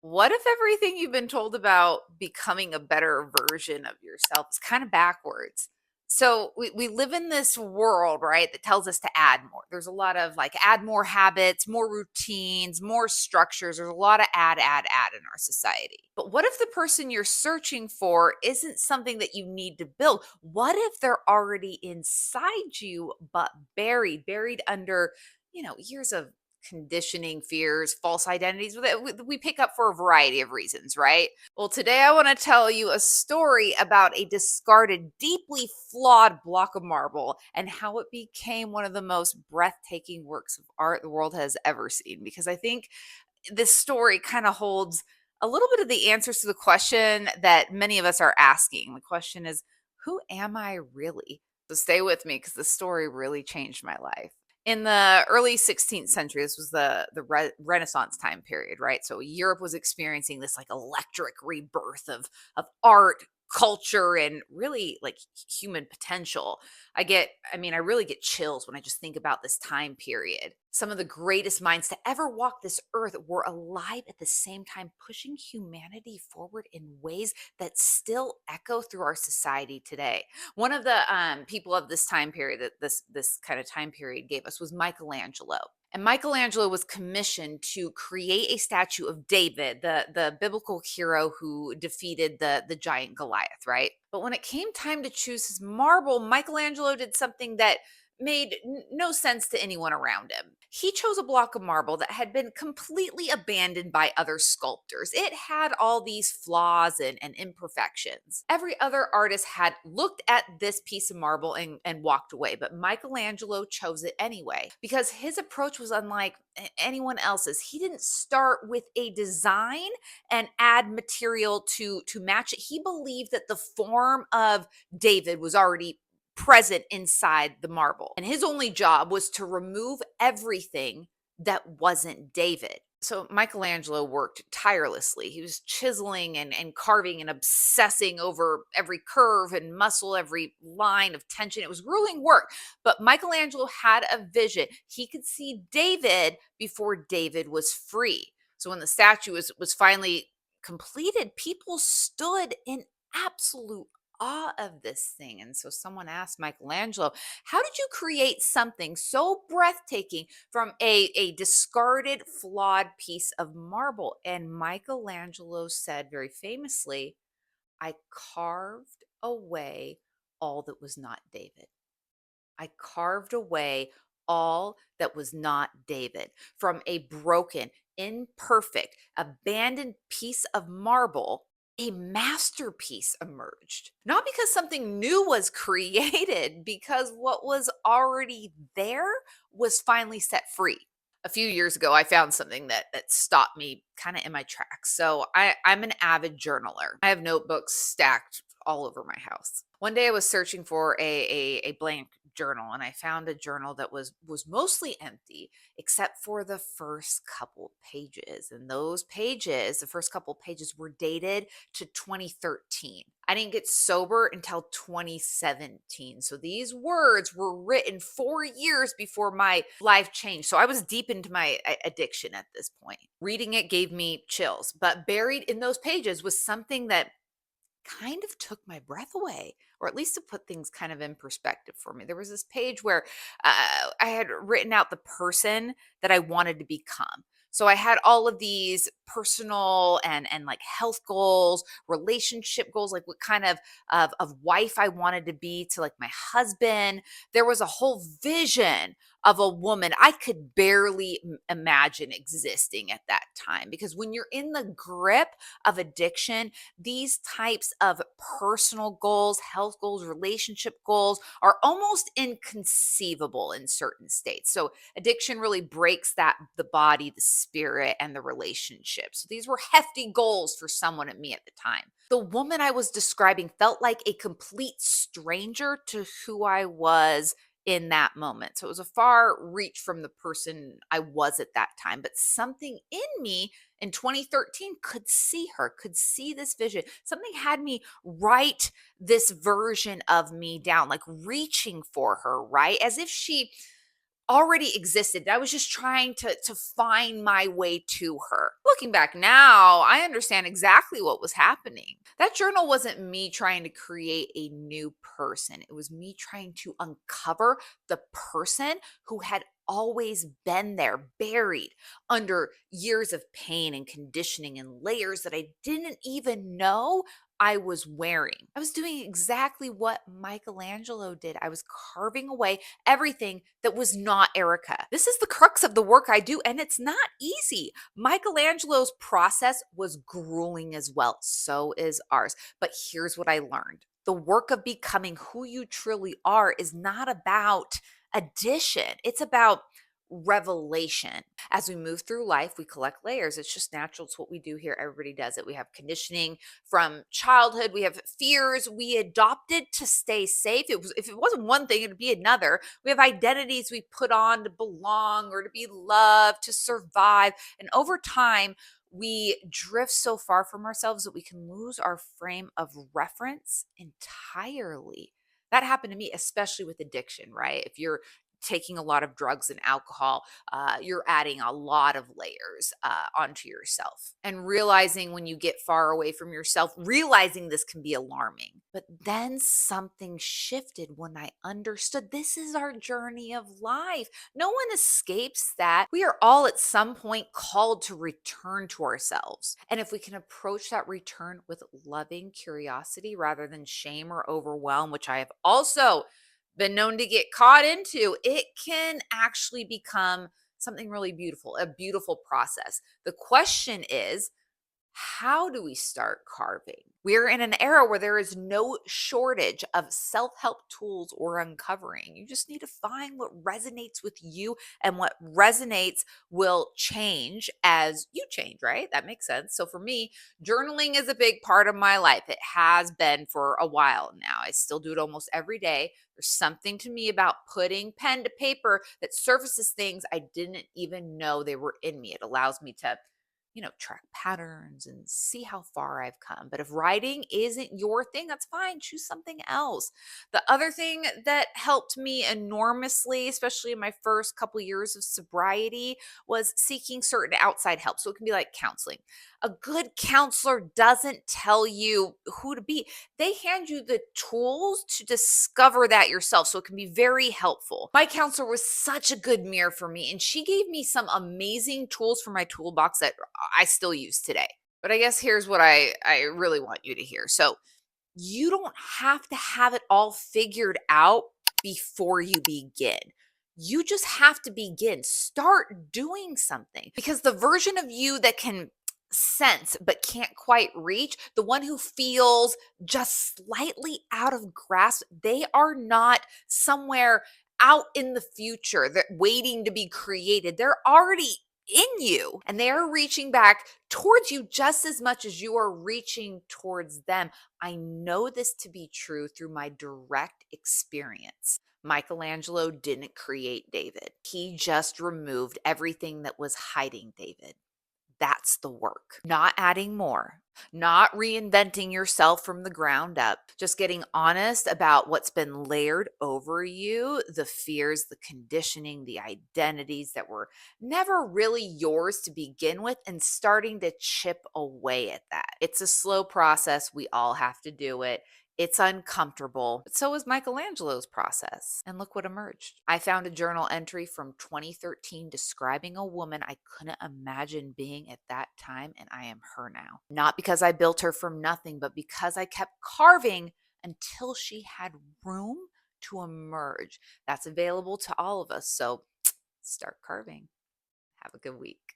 What if everything you've been told about becoming a better version of yourself is kind of backwards? So we live in this world, right, that tells us to add more. There's a lot of like add more habits, more routines, more structures. There's a lot of add in our society. But what if the person you're searching for isn't something that you need to build? What if they're already inside you, but buried under, years of conditioning, fears, false identities that we pick up for a variety of reasons, right? Well, today I want to tell you a story about a discarded, deeply flawed block of marble and how it became one of the most breathtaking works of art the world has ever seen. Because I think this story kind of holds a little bit of the answers to the question that many of us are asking. The question is, who am I really? So stay with me because the story really changed my life. In the early 16th century, this was the Renaissance time period, right? So Europe was experiencing this like electric rebirth of art, culture, and really like human potential. I really get chills when I just think about this time period. Some of the greatest minds to ever walk this earth were alive at the same time, pushing humanity forward in ways that still echo through our society today. One of the people of this time period that this kind of time period gave us was Michelangelo. And Michelangelo was commissioned to create a statue of David, the biblical hero who defeated the giant Goliath, right? But when it came time to choose his marble, Michelangelo did something that made no sense to anyone around him. He chose a block of marble that had been completely abandoned by other sculptors. It had all these flaws and imperfections. Every other artist had looked at this piece of marble and walked away, but Michelangelo chose it anyway because his approach was unlike anyone else's. He didn't start with a design and add material to match it. He believed that the form of David was already present inside the marble. And his only job was to remove everything that wasn't David. So Michelangelo worked tirelessly. He was chiseling and carving and obsessing over every curve and muscle, every line of tension. It was grueling work, but Michelangelo had a vision. He could see David before David was free. So when the statue was finally completed, people stood in absolute awe of this thing. And so someone asked Michelangelo, how did you create something so breathtaking from a discarded, flawed piece of marble? And Michelangelo said very famously, I carved away all that was not David. I carved away all that was not David from a broken, imperfect, abandoned piece of marble. A masterpiece emerged. Not because something new was created, because what was already there was finally set free. A few years ago, I found something that stopped me kind of in my tracks. So I'm an avid journaler. I have notebooks stacked all over my house. One day I was searching for a blank journal and I found a journal that was mostly empty except for the first couple pages. And those pages, the first couple pages were dated to 2013. I didn't get sober until 2017. So these words were written 4 years before my life changed. So I was deep into my addiction at this point. Reading it gave me chills, but buried in those pages was something that kind of took my breath away, or at least to put things kind of in perspective for me. There was this page where I had written out the person that I wanted to become. So I had all of these personal and like health goals, relationship goals, like what kind of wife I wanted to be to like my husband. There was a whole vision of a woman I could barely imagine existing at that time because when you're in the grip of addiction, these types of personal goals, health goals, relationship goals are almost inconceivable in certain states. So addiction really breaks that the body, the spirit, and the relationship. So these were hefty goals for someone at me at the time. The woman I was describing felt like a complete stranger to who I was in that moment. So it was a far reach from the person I was at that time, but something in me in 2013 could see her, could see this vision. Something had me write this version of me down, like reaching for her, right? As if she already existed. I was just trying to find my way to her. Looking back now, I understand exactly what was happening. That journal wasn't me trying to create a new person. It was me trying to uncover the person who had always been there, buried under years of pain and conditioning and layers that I didn't even know I was wearing. I was doing exactly what Michelangelo did. I was carving away everything that was not Erica. This is the crux of the work I do, and it's not easy. Michelangelo's process was grueling as well. So is ours. But here's what I learned: the work of becoming who you truly are is not about addition, it's about revelation. As we move through life, we collect layers. It's just natural. It's what we do here. Everybody does it. We have conditioning from childhood. We have fears we adopted to stay safe. If it wasn't one thing, it'd be another. We have identities we put on to belong or to be loved, to survive. And over time, we drift so far from ourselves that we can lose our frame of reference entirely. That happened to me, especially with addiction, right? If you're taking a lot of drugs and alcohol, you're adding a lot of layers onto yourself. And realizing when you get far away from yourself, realizing this can be alarming. But then something shifted when I understood this is our journey of life. No one escapes that. We are all at some point called to return to ourselves. And if we can approach that return with loving curiosity rather than shame or overwhelm, which I have also been known to get caught into, it can actually become something really beautiful, a beautiful process. The question is, how do we start carving? We're in an era where there is no shortage of self help tools or uncovering. You just need to find what resonates with you, and what resonates will change as you change, right? That makes sense. So for me, journaling is a big part of my life. It has been for a while now. I still do it almost every day. There's something to me about putting pen to paper that surfaces things I didn't even know they were in me. It allows me to track patterns and see how far I've come. But if writing isn't your thing, that's fine. Choose something else. The other thing that helped me enormously, especially in my first couple years of sobriety, was seeking certain outside help. So it can be like counseling. A good counselor doesn't tell you who to be. They hand you the tools to discover that yourself. So it can be very helpful. My counselor was such a good mirror for me, and she gave me some amazing tools for my toolbox that I still use today. But I guess here's what I really want you to hear. So you don't have to have it all figured out before you begin. You just have to begin. Start doing something, because the version of you that can sense but can't quite reach, the one who feels just slightly out of grasp, they are not somewhere out in the future that waiting to be created. They're already in you, and they are reaching back towards you just as much as you are reaching towards them. I know this to be true through my direct experience. Michelangelo didn't create David. He just removed everything that was hiding David. That's the work. Not adding more, not reinventing yourself from the ground up, just getting honest about what's been layered over you, the fears, the conditioning, the identities that were never really yours to begin with, and starting to chip away at that. It's a slow process. We all have to do it. It's uncomfortable, but so was Michelangelo's process. And look what emerged. I found a journal entry from 2013 describing a woman I couldn't imagine being at that time, and I am her now. Not because I built her from nothing, but because I kept carving until she had room to emerge. That's available to all of us. So start carving. Have a good week.